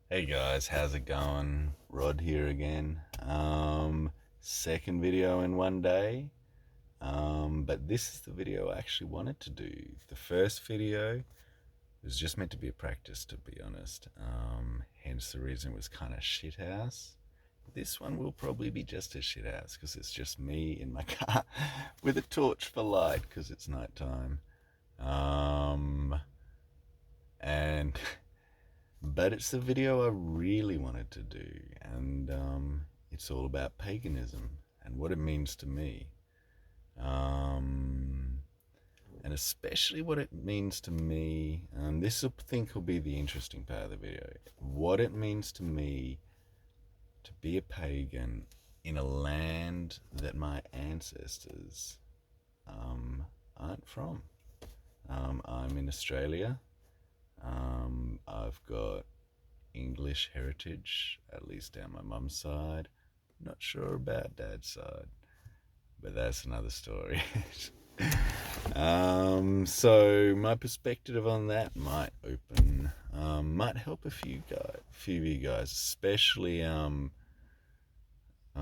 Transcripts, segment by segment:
Hey guys, how's it going? Rod here again. Second video in one day. But this is the video I actually wanted to do. The first video was just meant to be a practice, to be honest. Hence the reason it was kind of shithouse. This one will probably be just as shithouse because it's just me in my car with a torch for light because it's nighttime. And But it's the video I really wanted to do, and it's all about paganism and what it means to me, um, and especially what it means to me. And this I think will be the interesting part of the video. What it means to me to be a pagan in a land that my ancestors aren't from. I'm in Australia. I've got English heritage, at least down my mum's side. Not sure about dad's side, but that's another story. So my perspective on that might help a few of you guys, especially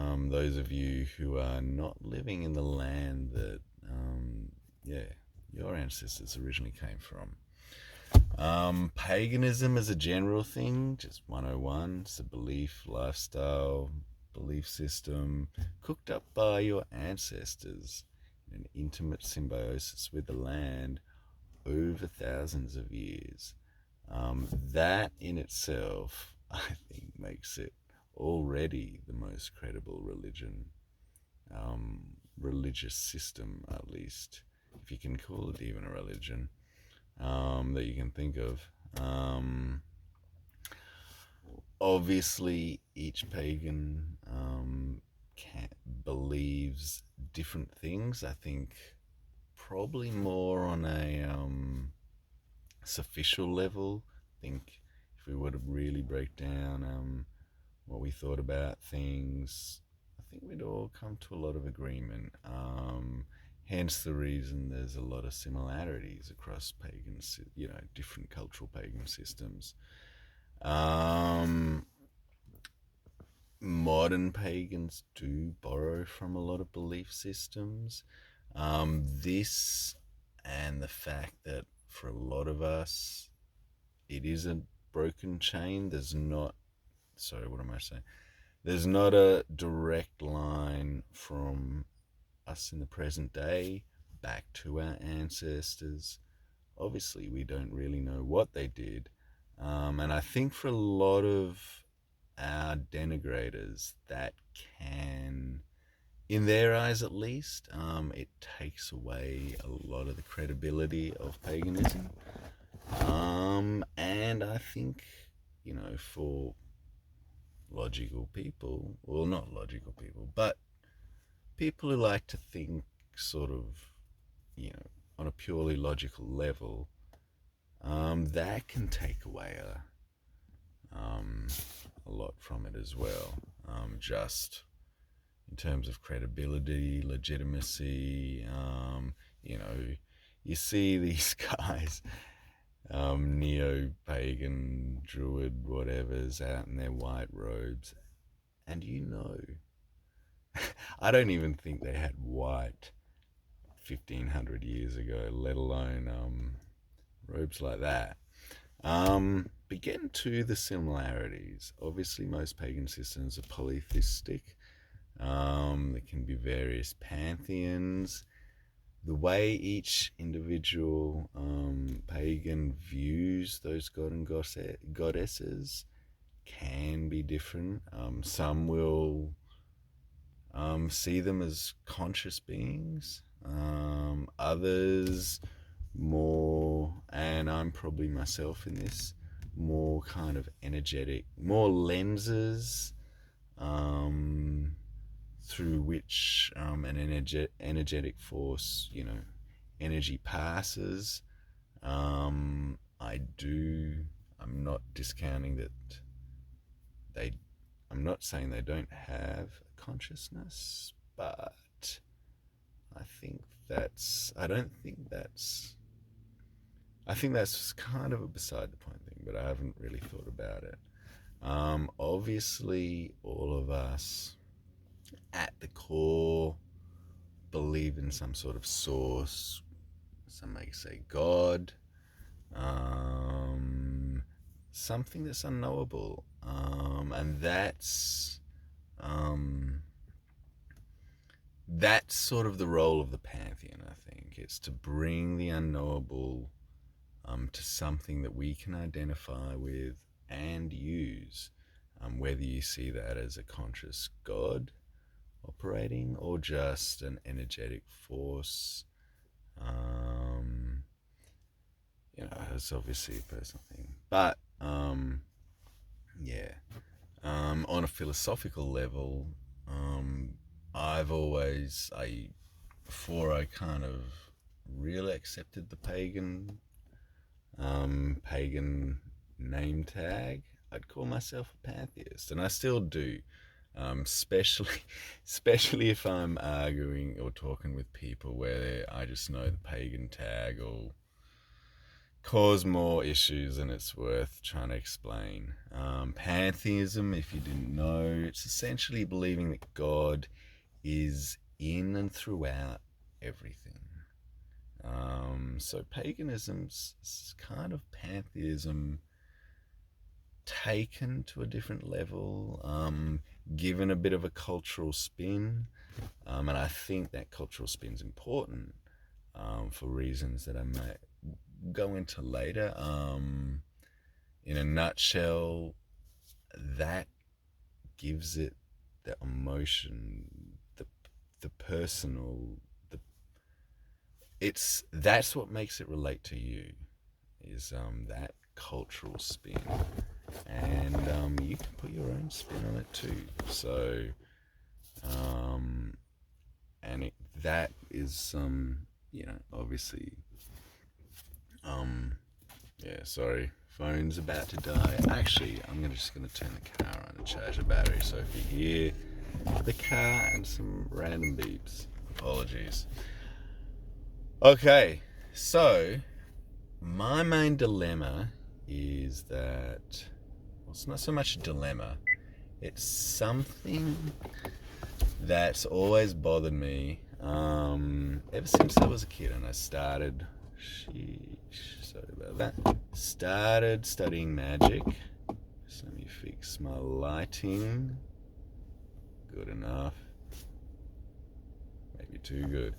those of you who are not living in the land that yeah, your ancestors originally came from. Paganism as a general thing, just 101. It's a belief, lifestyle, belief system cooked up by your ancestors in an intimate symbiosis with the land over thousands of years. That in itself, I think, makes it already the most credible religious system, at least, if you can call it even a religion, that you can think of. Obviously, each pagan believes different things. I think probably more on a superficial level. I think if we were to really break down what we thought about things, I think we'd all come to a lot of agreement. Hence the reason there's a lot of similarities across different cultural pagan systems. Modern pagans do borrow from a lot of belief systems. This and the fact that for a lot of us, it is a broken chain. What am I saying? There's not a direct line from us in the present day back to our ancestors. Obviously, we don't really know what they did. And I think for a lot of our denigrators, that can, in their eyes at least, it takes away a lot of the credibility of paganism. And I think, for logical people, well, not logical people, but people who like to think sort of, on a purely logical level, that can take away a lot from it as well. Just in terms of credibility, legitimacy, you see these guys, neo-pagan, druid, whatever's out in their white robes, and I don't even think they had white 1500 years ago, let alone robes like that. But getting to the similarities, obviously most pagan systems are polytheistic. There can be various pantheons. The way each individual pagan views those god and goddesses can be different. Some will see them as conscious beings. Others more, and I'm probably myself in this, more kind of energetic, more lenses through which an energetic force, energy passes. I'm not discounting that they, I'm not saying they don't have consciousness, but I don't think that's, I think that's kind of a beside the point thing, but I haven't really thought about it. Obviously, all of us at the core believe in some sort of source. Some may say God, something that's unknowable, and that's sort of the role of the pantheon. I think it's to bring the unknowable to something that we can identify with and use, whether you see that as a conscious God operating or just an energetic force. It's obviously a personal thing, but yeah. On a philosophical level, before I kind of really accepted the pagan name tag, I'd call myself a pantheist, and I still do. Especially, especially if I'm arguing or talking with people where I just know the pagan tag will cause more issues than it's worth trying to explain. Pantheism, if you didn't know, it's essentially believing that God is in and throughout everything. So paganism's kind of pantheism taken to a different level, given a bit of a cultural spin, and I think that cultural spin's important for reasons that I might go into later. In a nutshell, that gives it the emotion, the personal, that's what makes it relate to you, is that cultural spin, and you can put your own spin on it too. So, that is obviously, yeah. Sorry, phone's about to die. Actually, I'm just gonna turn the car on and charge the battery. So if you hear the car and some random beeps, apologies. Okay, so my main dilemma is that, well, it's not so much a dilemma, it's something that's always bothered me ever since I was a kid, and I started started studying magic. So let me fix my lighting. Good enough, maybe too good.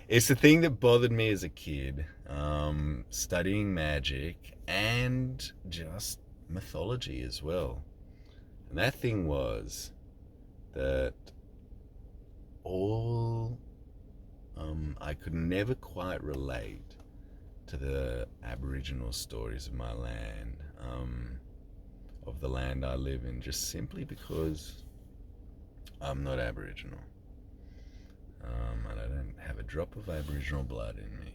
It's the thing that bothered me as a kid, studying magic and just mythology as well. And that thing was that I could never quite relate to the Aboriginal stories of my land, of the land I live in, just simply because I'm not Aboriginal. And I don't have a drop of Aboriginal blood in me.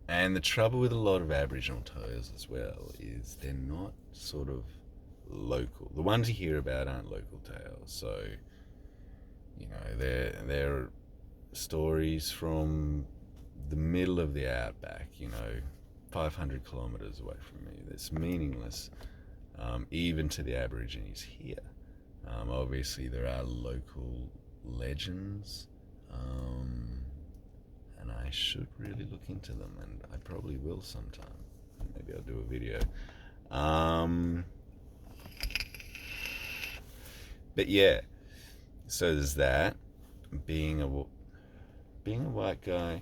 And the trouble with a lot of Aboriginal tales as well is they're not sort of local. The ones you hear about aren't local tales. So, they're stories from the middle of the outback, 500 kilometers away from me. That's meaningless, even to the Aborigines here. Obviously, there are local legends, and I should really look into them, and I probably will sometime. Maybe I'll do a video. But yeah, so there's that. Being a white guy,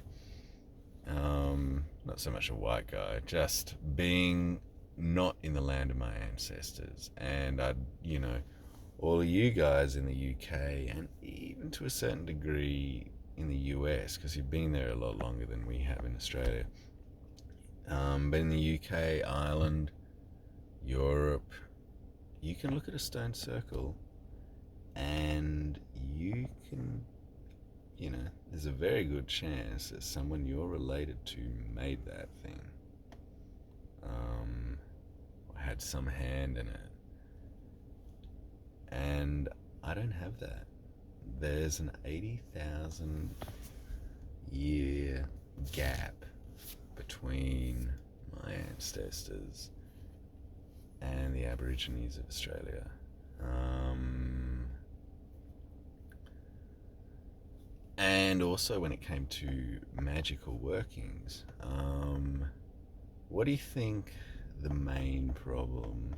not so much a white guy, just being not in the land of my ancestors, and all of you guys in the UK, and even to a certain degree in the US, because you've been there a lot longer than we have in Australia. But in the UK, Ireland, Europe, you can look at a stone circle and you can, there's a very good chance that someone you're related to made that thing, had some hand in it. And I don't have that. There's an 80,000 year gap between my ancestors and the Aborigines of Australia. And also when it came to magical workings, what do you think the main problem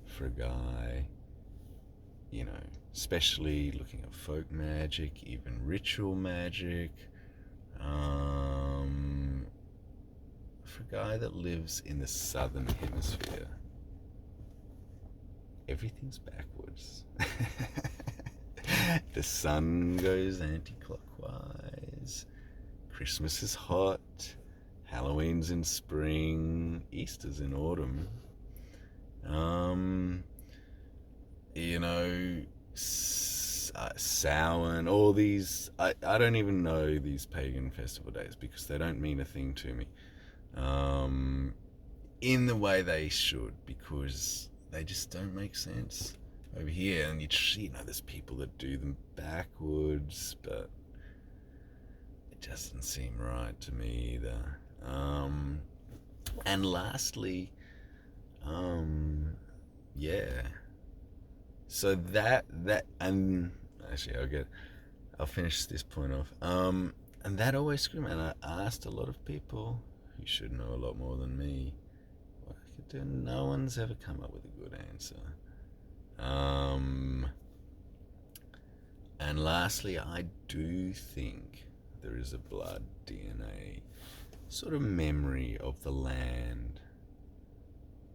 for a guy, you know, especially looking at folk magic, even ritual magic, for a guy that lives in the southern hemisphere? Everything's backwards. The sun goes anti-clockwise. Christmas is hot. Halloween's in spring. Easter's in autumn. You know, Samhain, all these. I don't even know these pagan festival days because they don't mean a thing to me. In the way they should, because they just don't make sense over here. And you know, there's people that do them backwards, but it doesn't seem right to me either. And lastly, yeah. So that and actually I'll finish this point off. And that always screamed. And I asked a lot of people who should know a lot more than me what I could do. No one's ever come up with a good answer. And lastly, I do think there is a blood DNA sort of memory of the land,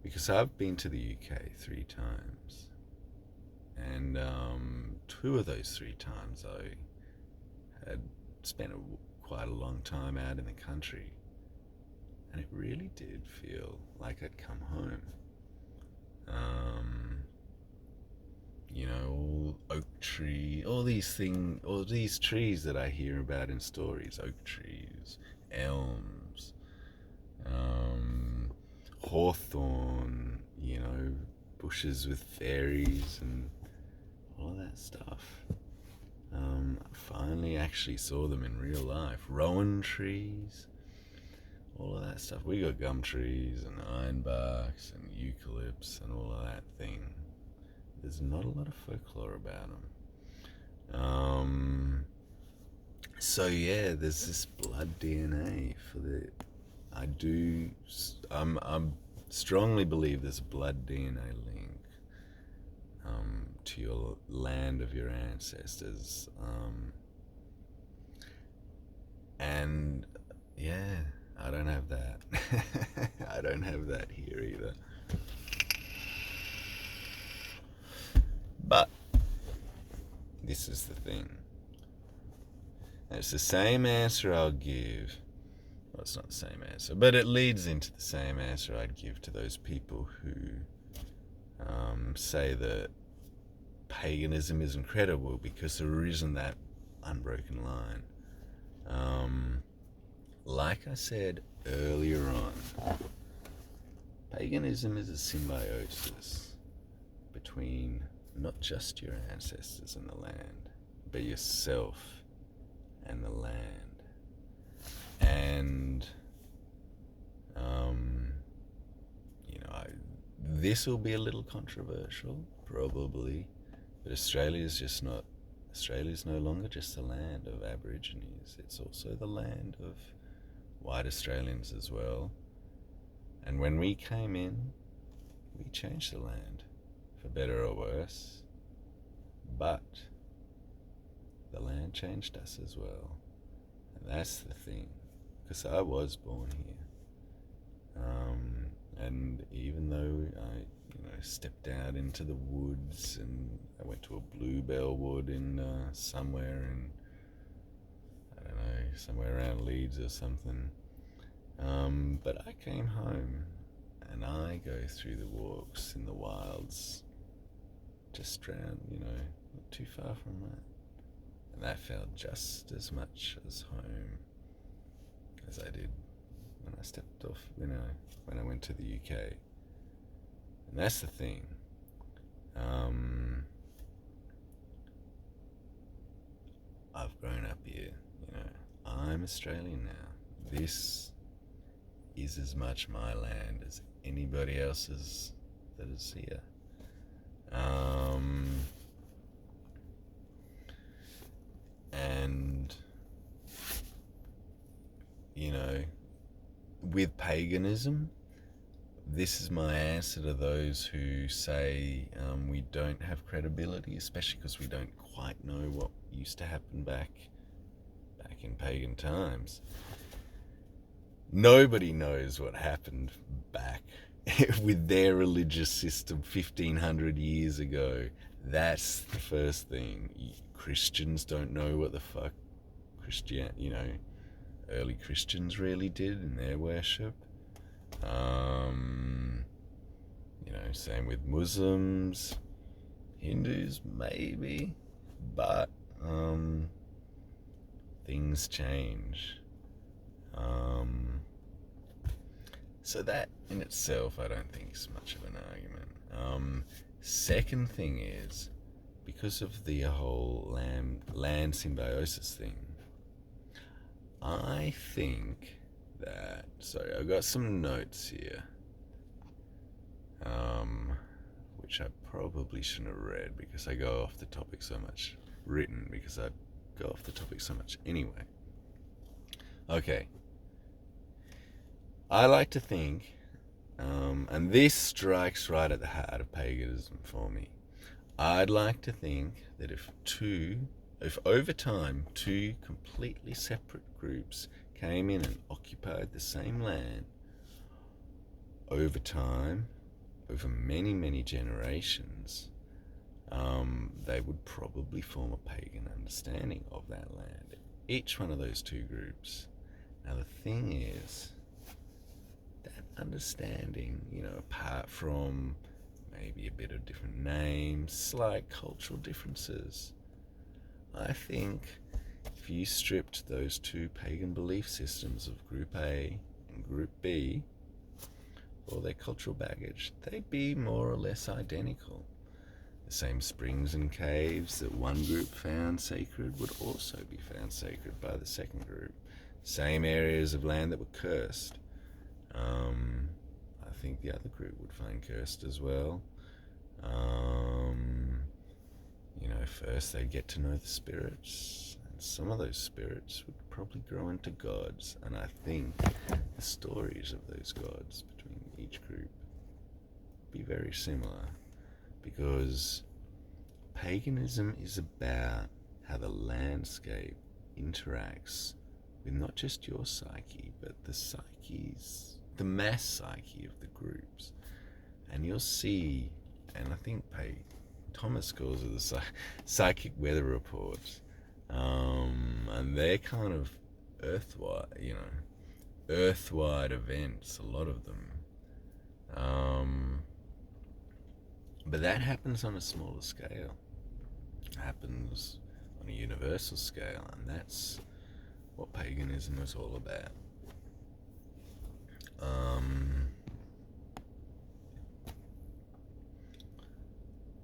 because I've been to the UK 3 times, and 2 of those 3 times I had spent quite a long time out in the country, and it really did feel like I'd come home. You know, all oak tree, all these trees that I hear about in stories, oak trees, elms, hawthorn, you know, bushes with fairies and all that stuff. I finally actually saw them in real life. Rowan trees, all of that stuff. We got gum trees and ironbarks and eucalypts and all of that thing. There's not a lot of folklore about them. So yeah, there's this blood DNA for the. I'm strongly believe there's a blood DNA link to your land of your ancestors. And yeah, I don't have that. I don't have that here either. But this is the thing. It's the same answer I'll give. Well, it's not the same answer, but it leads into the same answer I'd give to those people who say that paganism is incredible because there isn't that unbroken line. Like I said earlier on, paganism is a symbiosis between not just your ancestors and the land, but yourself and the land. And you know, this will be a little controversial, probably, but Australia's no longer just the land of Aborigines. It's also the land of white Australians as well. And when we came in, we changed the land, for better or worse. But the land changed us as well. And that's the thing, because I was born here. And even though I, stepped out into the woods and I went to a bluebell wood in somewhere in, I don't know, somewhere around Leeds or something. But I came home and I go through the walks in the wilds just around, not too far from that. And that felt just as much as home as I did when I stepped off, when I went to the UK. And that's the thing. I've grown up here, I'm Australian now. This is as much my land as anybody else's that is here. And, you know, with paganism, this is my answer to those who say we don't have credibility, especially because we don't quite know what used to happen back in pagan times. Nobody knows what happened back with their religious system 1500 years ago. That's the first thing. Christians don't know what the fuck early Christians really did in their worship. Same with Muslims, Hindus maybe, but things change. So that in itself I don't think is much of an argument. Second thing is, because of the whole land symbiosis thing, I think that, sorry, I've got some notes here, which I probably shouldn't have read because I go off the topic so much, anyway. Okay. I like to think, and this strikes right at the heart of paganism for me, I'd like to think that if over time two completely separate groups came in and occupied the same land, over time, over many, many generations, they would probably form a pagan understanding of that land, each one of those two groups. Now the thing is, that understanding, apart from maybe a bit of different names, slight cultural differences, I think if you stripped those two pagan belief systems of Group A and Group B, or their cultural baggage, they'd be more or less identical. The same springs and caves that one group found sacred would also be found sacred by the second group. Same areas of land that were cursed, I think the other group would find cursed as well. First they'd get to know the spirits, and some of those spirits would probably grow into gods, and I think the stories of those gods between each group be very similar, because paganism is about how the landscape interacts with not just your psyche, but the mass psyche of the groups. And you'll see, and I think Thomas calls it the psychic weather reports, and they're kind of earthwide events, a lot of them. But that happens on a smaller scale. It happens on a universal scale, and that's what paganism is all about.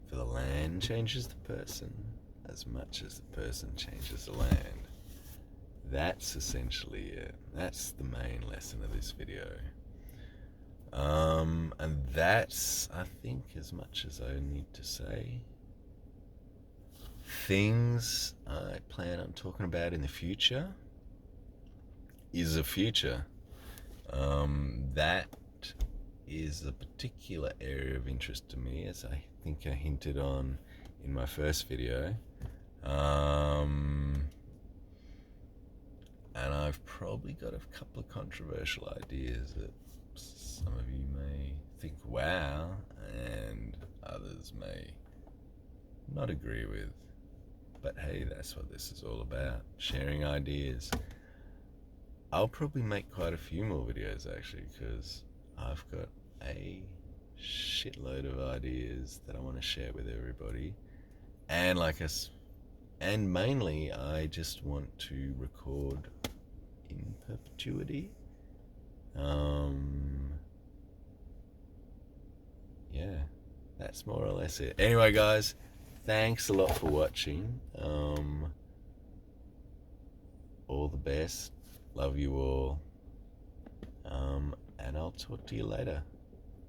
For the land changes the person as much as the person changes the land. That's essentially it. That's the main lesson of this video. And that's, I think, as much as I need to say. Things I plan on talking about in the future is a future. That is a particular area of interest to me, as I think I hinted on in my first video. And I've probably got a couple of controversial ideas that some of you may think wow, and others may not agree with. But hey, that's what this is all about, sharing ideas. I'll probably make quite a few more videos actually, because I've got a shitload of ideas that I want to share with everybody, and and mainly I just want to record in perpetuity. Yeah, that's more or less it. Anyway, guys, thanks a lot for watching. All the best. Love you all. and I'll talk to you later.